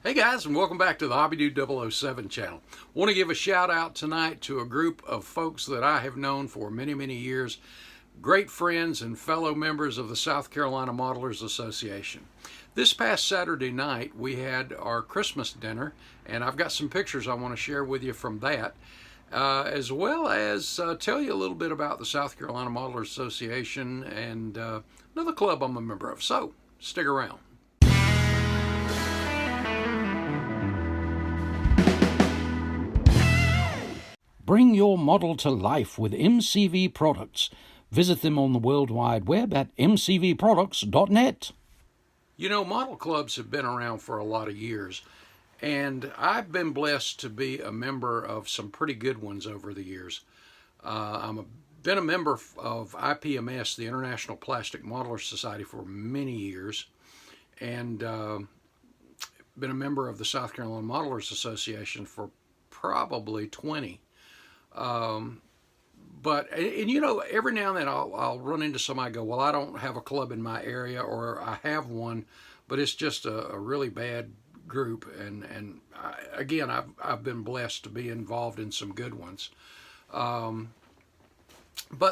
Hey guys, and welcome back to the HobbyDude 007 channel. I want to give a shout out tonight to a group of folks that I have known for many years, great friends and fellow members of the South Carolina Modelers Association. This past Saturday night we had our Christmas dinner, and I've got some pictures I want to share with you from that, as well as tell you a little bit about the South Carolina Modelers Association and another club I'm a member of. So stick around. Bring your model to life with MCV products. Visit them on the World Wide Web at mcvproducts.net. You know, model clubs have been around for a lot of years, and I've been blessed to be a member of some pretty good ones over the years. Been a member of IPMS, the International Plastic Modeler Society, for many years, and been a member of the South Carolina Modelers Association for probably 20. But you know, every now and then I'll run into somebody go, well, I don't have a club in my area, or I have one, but it's just a really bad group. And again, I've been blessed to be involved in some good ones. But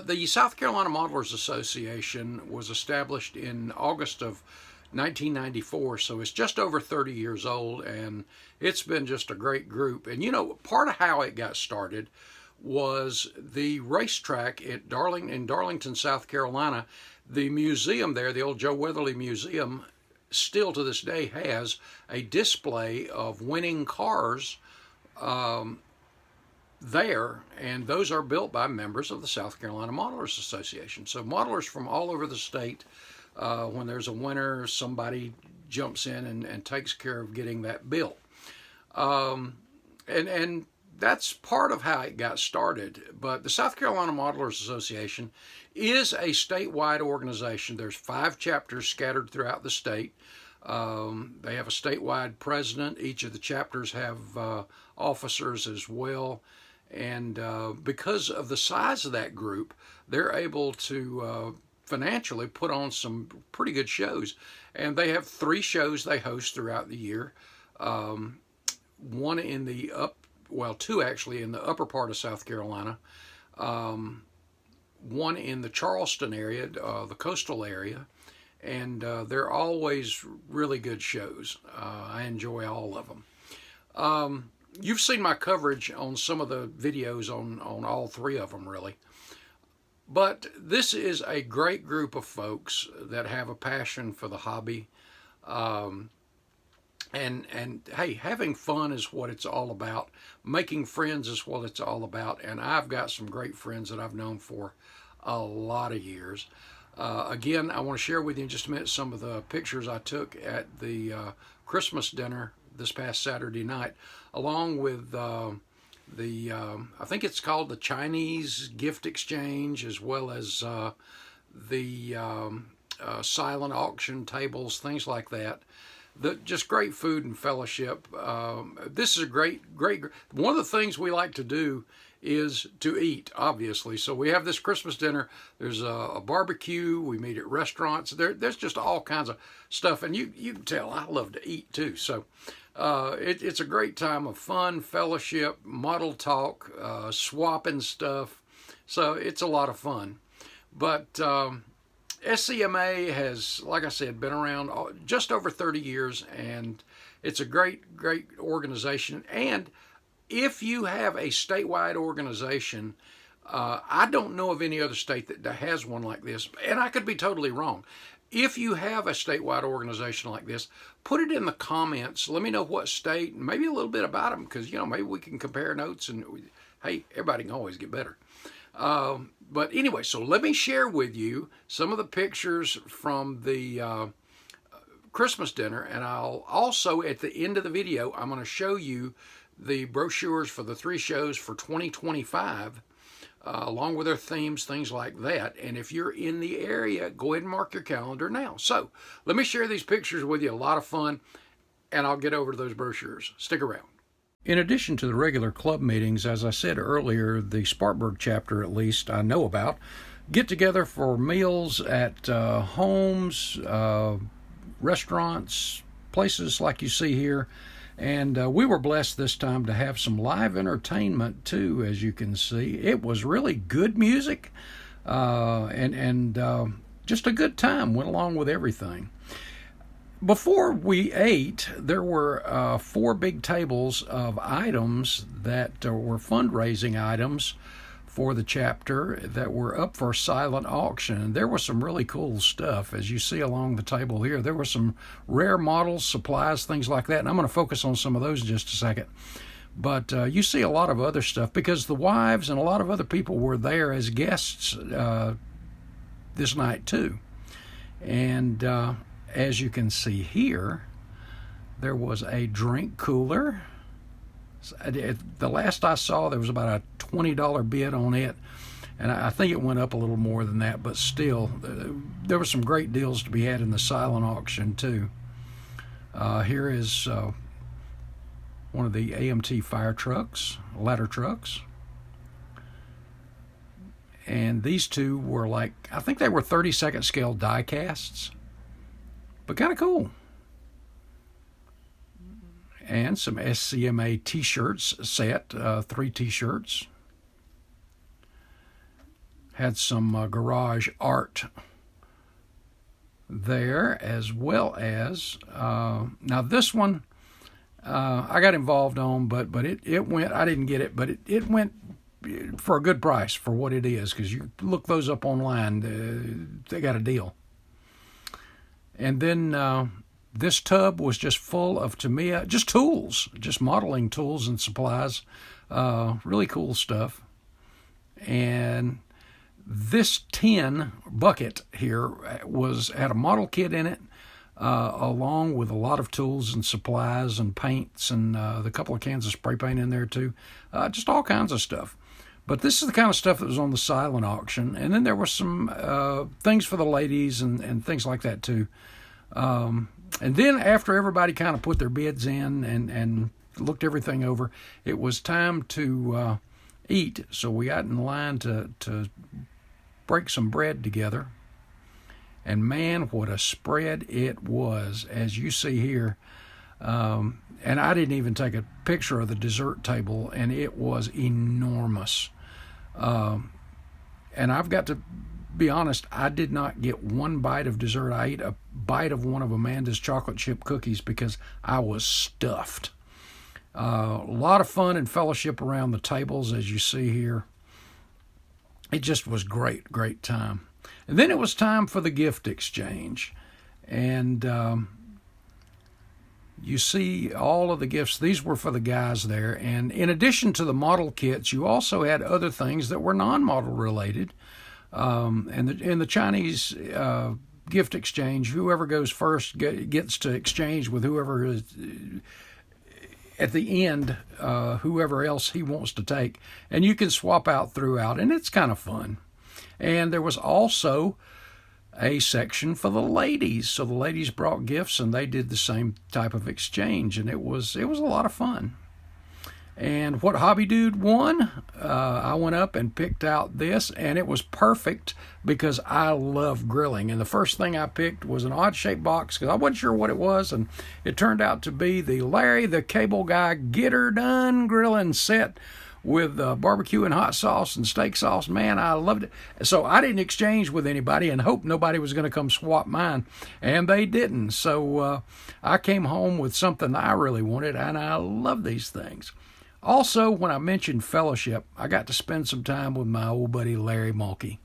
the South Carolina Modelers Association was established in August of 1994, so it's just over 30 years old, and it's been just a great group. And you know, part of how it got started was the racetrack in Darlington, South Carolina. The museum there, the old Joe Weatherly Museum, still to this day has a display of winning cars there, and those are built by members of the South Carolina Modelers Association. So modelers from all over the state, when there's a winner, somebody jumps in and takes care of getting that built. And that's part of how it got started. But the South Carolina Modelers Association is a statewide organization. There's 5 chapters scattered throughout the state. They have a statewide president. Each of the chapters have officers as well. And because of the size of that group, they're able to financially put on some pretty good shows. And they have 3 shows they host throughout the year. One in the 2 actually in the upper part of South Carolina, one in the Charleston area, the coastal area, and they're always really good shows. I enjoy all of them. You've seen my coverage on some of the videos on all 3 of them, really. But this is a great group of folks that have a passion for the hobby. And hey, having fun is what it's all about. Making friends is what it's all about. And I've got some great friends that I've known for a lot of years. Again, I want to share with you in just a minute some of the pictures I took at the Christmas dinner this past Saturday night, along with I think it's called the Chinese gift exchange, as well as the silent auction tables, things like that. Just great food and fellowship. This is a great. One of the things we like to do is to eat, obviously. So we have this Christmas dinner. There's a barbecue. We meet at restaurants. There's just all kinds of stuff. And you can tell I love to eat too. So it's a great time of fun, fellowship, model talk, swapping stuff. So it's a lot of fun. But SCMA has, like I said, been around just over 30 years, and it's a great organization. And if you have a statewide organization, I don't know of any other state that has one like this, and I could be totally wrong. If you have a statewide organization like this, put it in the comments. Let me know what state, and maybe a little bit about them, because, you know, maybe we can compare notes, and hey, everybody can always get better. But anyway, so let me share with you some of the pictures from the Christmas dinner, and I'll also, at the end of the video, I'm going to show you the brochures for the 3 shows for 2025, along with their themes, things like that. And if you're in the area, go ahead and mark your calendar now. So let me share these pictures with you. A lot of fun, and I'll get over to those brochures. Stick around. In addition to the regular club meetings, as I said earlier, the Spartanburg chapter, at least I know about, get together for meals at homes, restaurants, places like you see here, And we were blessed this time to have some live entertainment too, as you can see. It was really good music, and just a good time. Went along with everything. Before we ate, there were 4 big tables of items that were fundraising items for the chapter that were up for silent auction. And there was some really cool stuff, as you see along the table here. There were some rare models, supplies, things like that. And I'm going to focus on some of those in just a second. But you see a lot of other stuff because the wives and a lot of other people were there as guests this night too. And as you can see here, there was a drink cooler. The last I saw, there was about a $20 bid on it, and I think it went up a little more than that, but still, there were some great deals to be had in the silent auction too. Here is one of the AMT fire trucks, ladder trucks. And these two were like, I think they were 32nd scale die casts, but kind of cool. And some SCMA t-shirts set, 3 t-shirts. Had some garage art there, as well as, now this one I got involved on, but it went, I didn't get it, but it went for a good price for what it is, because you look those up online, they got a deal. And then this tub was just full of Tamiya, just tools, just modeling tools and supplies, really cool stuff. And this tin bucket here had a model kit in it, along with a lot of tools and supplies and paints and the couple of cans of spray paint in there too, just all kinds of stuff. But this is the kind of stuff that was on the silent auction. And then there were some things for the ladies and things like that too. And then after everybody kind of put their bids in and looked everything over, it was time to eat. So we got in line to break some bread together. And man, what a spread it was, as you see here. And I didn't even take a picture of the dessert table, and it was enormous. And I've got to be honest, I did not get one bite of dessert. I ate a bite of one of Amanda's chocolate chip cookies because I was stuffed. A lot of fun and fellowship around the tables, as you see here. It just was great time. And then it was time for the gift exchange. And you see all of the gifts. These were for the guys there. And in addition to the model kits, you also had other things that were non-model related. And in the Chinese gift exchange, whoever goes first gets to exchange with whoever is at the end, whoever else he wants to take. And you can swap out throughout, and it's kind of fun. And there was also a section for the ladies. So the ladies brought gifts, and they did the same type of exchange, and it was a lot of fun. And what Hobby Dude won, I went up and picked out this, and it was perfect because I love grilling. And the first thing I picked was an odd-shaped box because I wasn't sure what it was, and it turned out to be the Larry the Cable Guy Get Her Done grilling set with barbecue and hot sauce and steak sauce. Man, I loved it. So I didn't exchange with anybody and hoped nobody was going to come swap mine, and they didn't. So I came home with something I really wanted, and I love these things. Also, when I mentioned fellowship, I got to spend some time with my old buddy Larry Mulkey.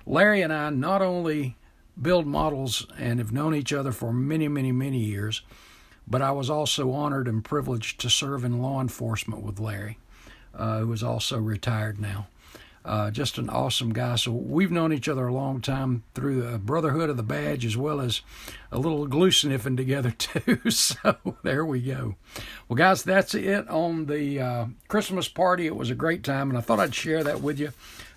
Larry and I not only build models and have known each other for many years, but I was also honored and privileged to serve in law enforcement with Larry, who is also retired now. Just an awesome guy. So we've known each other a long time through the Brotherhood of the Badge, as well as a little glue sniffing together too. So there we go. Well, guys, that's it on the Christmas party. It was a great time, and I thought I'd share that with you.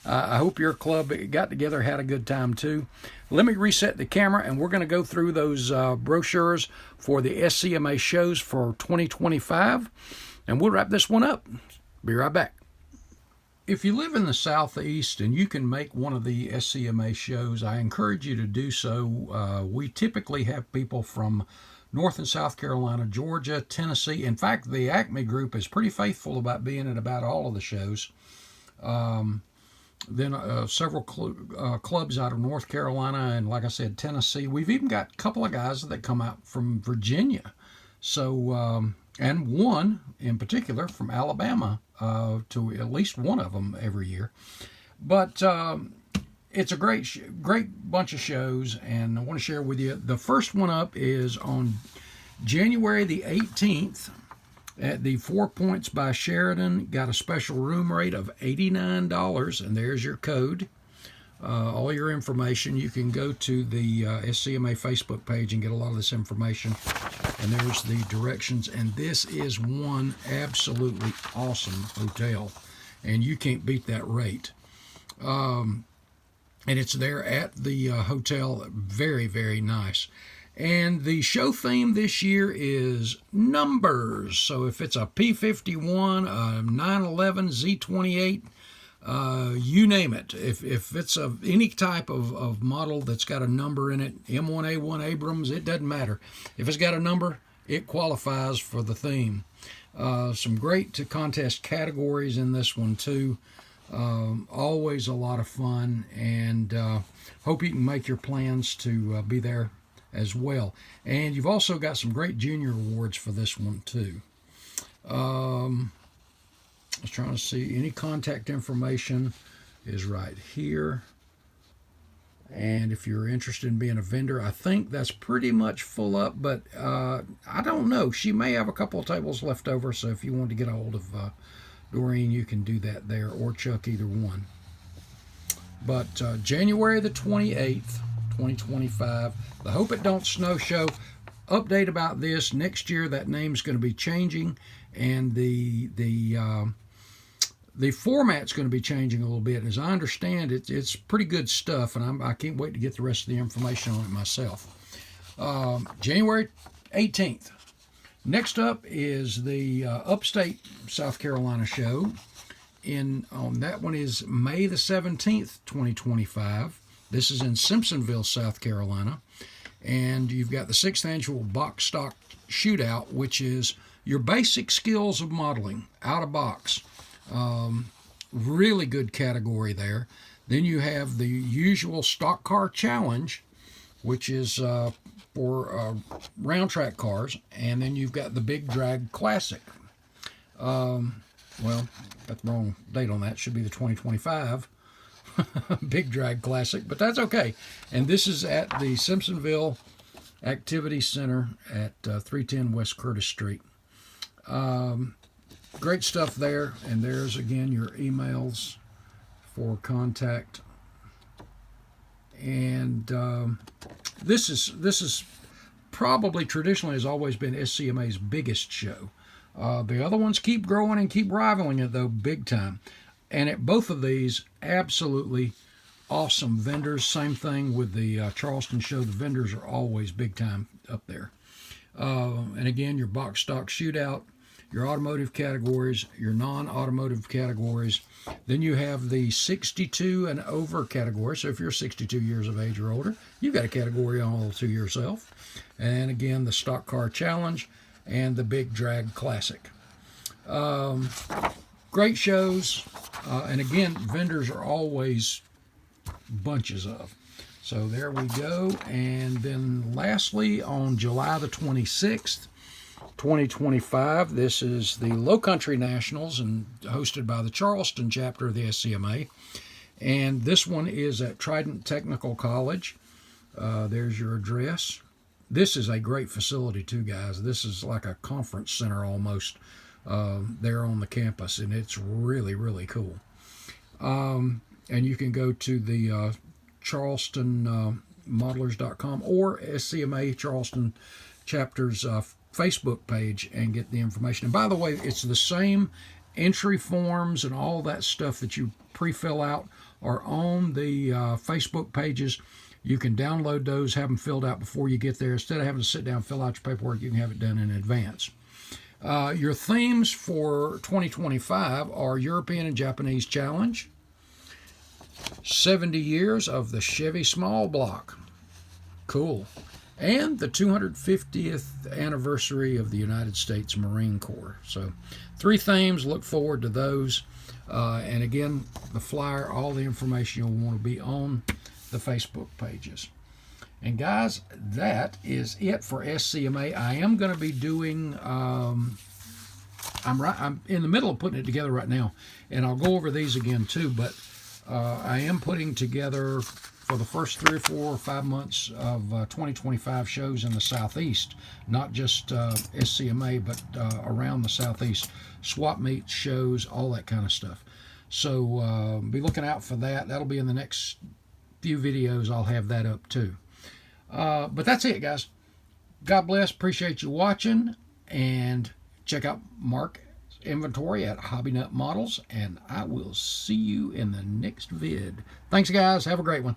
I hope your club got together, had a good time too. Let me reset the camera, and we're going to go through those brochures for the SCMA shows for 2025, and we'll wrap this one up. Be right back. If you live in the Southeast and you can make one of the SCMA shows, I encourage you to do so. We typically have people from North and South Carolina, Georgia, Tennessee. In fact, the Acme group is pretty faithful about being at about all of the shows. Then several clubs out of North Carolina and, like I said, Tennessee. We've even got a couple of guys that come out from Virginia. So, and one in particular from Alabama, to at least one of them every year. But it's a great bunch of shows, and I want to share with you. The first one up is on January the 18th at the 4 Points by Sheridan. Got a special room rate of $89, and there's your code. All your information. You can go to the SCMA Facebook page and get a lot of this information. And there's the directions. And this is one absolutely awesome hotel, and you can't beat that rate. And it's there at the hotel. Very, very nice. And the show theme this year is numbers. So if it's a P51, a 911, Z28, you name it. If it's of any type of model that's got a number in it, M1A1 Abrams, it doesn't matter. If it's got a number, it qualifies for the theme. Some great contest categories in this one too. Always a lot of fun, and hope you can make your plans to be there as well. And you've also got some great junior awards for this one too. I was trying to see, any contact information is right here. And if you're interested in being a vendor, I think that's pretty much full up, but I don't know. She may have a couple of tables left over, so if you want to get a hold of Doreen, you can do that there, or Chuck, either one. But January the 28th, 2025, the Hope It Don't Snow Show. Update about this, next year that name's going to be changing, and the format's going to be changing a little bit. As I understand it, it's pretty good stuff, and I can't wait to get the rest of the information on it myself. January 18th. Next up is the Upstate South Carolina show. On that one is May the 17th, 2025. This is in Simpsonville, South Carolina. And you've got the 6th annual box stock shootout, which is your basic skills of modeling out of box. Really good category there. Then you have the usual stock car challenge, which is for round track cars. And then you've got the Big Drag Classic. Well, got the wrong date on that. It should be the 2025 Big Drag Classic, but that's okay. And this is at the Simpsonville Activity Center at 310 West Curtis Street. Great stuff there, and there's again your emails for contact. And this is probably traditionally has always been SCMA's biggest show. The other ones keep growing and keep rivaling it though, big time. And at both of these, absolutely awesome vendors. Same thing with the Charleston show. The vendors are always big time up there. And again, your box stock shootout, your automotive categories, your non-automotive categories. Then you have the 62 and over category. So if you're 62 years of age or older, you've got a category all to yourself. And again, the stock car challenge and the Big Drag Classic. Great shows. And again, vendors are always bunches of. So there we go. And then lastly, on July the 26th, 2025, this is the Low Country Nationals, and hosted by the Charleston chapter of the SCMA. And this one is at Trident Technical College. There's your address. This is a great facility too, guys. This is like a conference center almost there on the campus, and it's really, really cool. And you can go to the charlestonmodelers.com or SCMA Charleston chapter's Facebook page and get the information. And by the way, it's the same entry forms and all that stuff that you pre-fill out are on the Facebook pages. You can download those, have them filled out before you get there. Instead of having to sit down and fill out your paperwork, you can have it done in advance. Your themes for 2025 are European and Japanese Challenge, 70 years of the Chevy Small Block. Cool. and the 250th anniversary of the United States Marine Corps. So 3 themes, look forward to those. And again, the flyer, all the information you'll want to be on the Facebook pages. And guys, that is it for SCMA. I am going to be doing, I'm in the middle of putting it together right now, and I'll go over these again too, but I am putting together for the first 3 or 4 or 5 months of 2025 shows in the Southeast, not just SCMA, but around the Southeast, swap meets, shows, all that kind of stuff. So be looking out for that. That'll be in the next few videos. I'll have that up too. But that's it, guys. God bless. Appreciate you watching, and check out Mark's inventory at HobbyNut Models, and I will see you in the next vid. Thanks, guys. Have a great one.